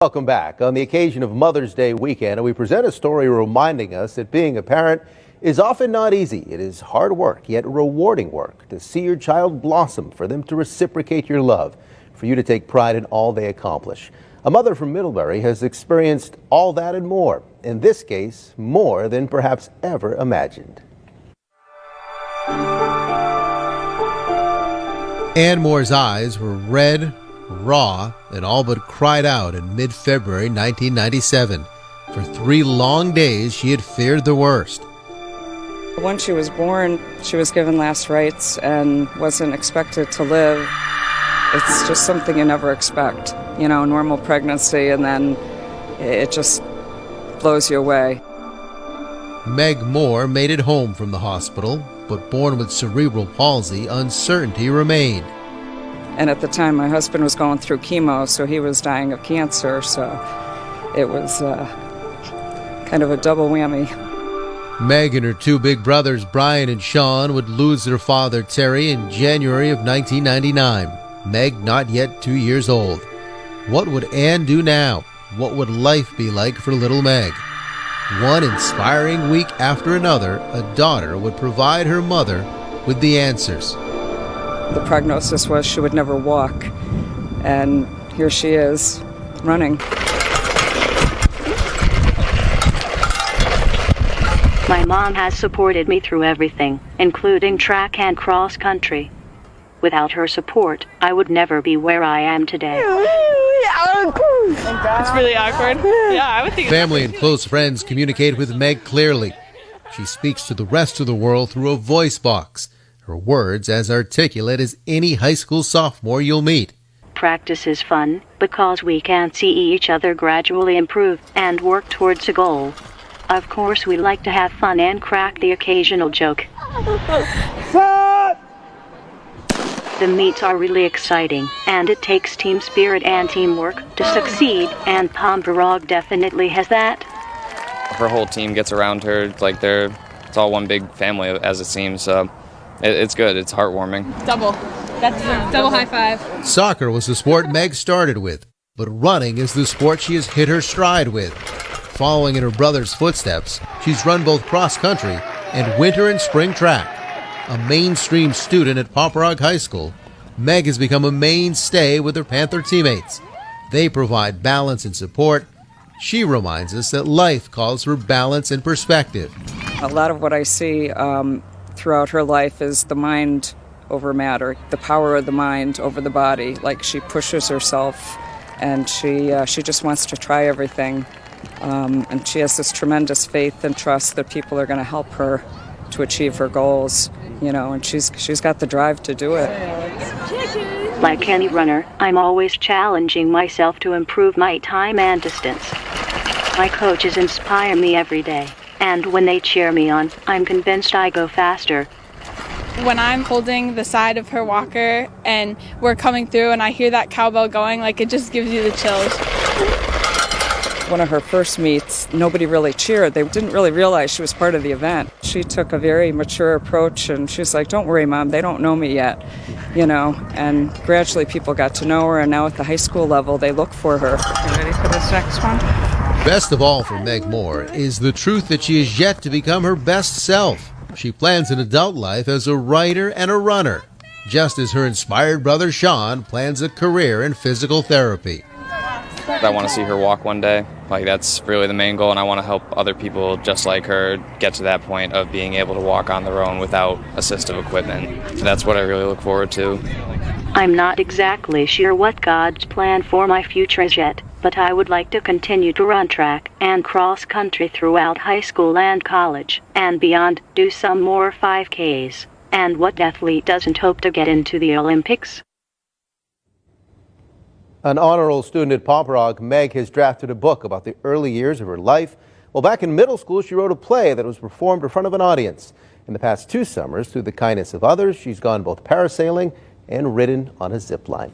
Welcome back. On the occasion of Mother's Day weekend, we present a story reminding us that being a parent is often not easy. It is hard work, yet rewarding work, to see your child blossom, for them to reciprocate your love, for you to take pride in all they accomplish. A mother from Middlebury has experienced all that and more. In this case, more than perhaps ever imagined. Anne Moore's eyes were red, raw, and all but cried out in mid-February 1997. For 3 long days, she had feared the worst. When she was born, she was given last rites and wasn't expected to live. It's just something you never expect, normal pregnancy, and then it just blows you away. Meg Moore made it home from the hospital, but born with cerebral palsy, uncertainty remained. And at the time, my husband was going through chemo, so he was dying of cancer, so it was kind of a double whammy. Meg and her 2 big brothers, Brian and Sean, would lose their father, Terry, in January of 1999. Meg not yet 2 years old. What would Anne do now? What would life be like for little Meg? One inspiring week after another, a daughter would provide her mother with the answers. The prognosis was she would never walk, and here she is, running. My mom has supported me through everything, including track and cross country. Without her support, I would never be where I am today. It's really awkward. Yeah, I would think. Family and close friends communicate with Meg clearly. She speaks to the rest of the world through a voice box. Her words as articulate as any high school sophomore you'll meet. Practice is fun because we can see each other gradually improve and work towards a goal. Of course, we like to have fun and crack the occasional joke. The meets are really exciting, and it takes team spirit and teamwork to succeed, and Pomperaug definitely has that. Her whole team gets around her like it's all one big family, as it seems. It's good. It's heartwarming. Double. That's double high five. Soccer was the sport Meg started with, but running is the sport she has hit her stride with. Following in her brother's footsteps, she's run both cross-country and winter and spring track. A mainstream student at Pomperaug High School, Meg has become a mainstay with her Panther teammates. They provide balance and support. She reminds us that life calls for balance and perspective. A lot of what I see throughout her life is the mind over matter, the power of the mind over the body. Like, she pushes herself, and she just wants to try everything. And she has this tremendous faith and trust that people are going to help her to achieve her goals, and she's got the drive to do it. Like any runner, I'm always challenging myself to improve my time and distance. My coaches inspire me every day, and when they cheer me on, I'm convinced I go faster. When I'm holding the side of her walker and we're coming through and I hear that cowbell going, it just gives you the chills. One of her first meets, nobody really cheered. They didn't really realize she was part of the event. She took a very mature approach, and she's like, "Don't worry, Mom, they don't know me yet," and gradually people got to know her, and now at the high school level, they look for her. You ready for this next one? Best of all for Meg Moore is the truth that she is yet to become her best self. She plans an adult life as a writer and a runner, just as her inspired brother Sean plans a career in physical therapy. I want to see her walk one day. That's really the main goal, and I want to help other people just like her get to that point of being able to walk on their own without assistive equipment. That's what I really look forward to. I'm not exactly sure what God's plan for my future is yet, but I would like to continue to run track and cross country throughout high school and college, and beyond, do some more 5Ks. And what athlete doesn't hope to get into the Olympics? An honor roll student at Pomperaug, Meg has drafted a book about the early years of her life. Well, back in middle school, she wrote a play that was performed in front of an audience. In the past 2 summers, through the kindness of others, she's gone both parasailing and ridden on a zip line.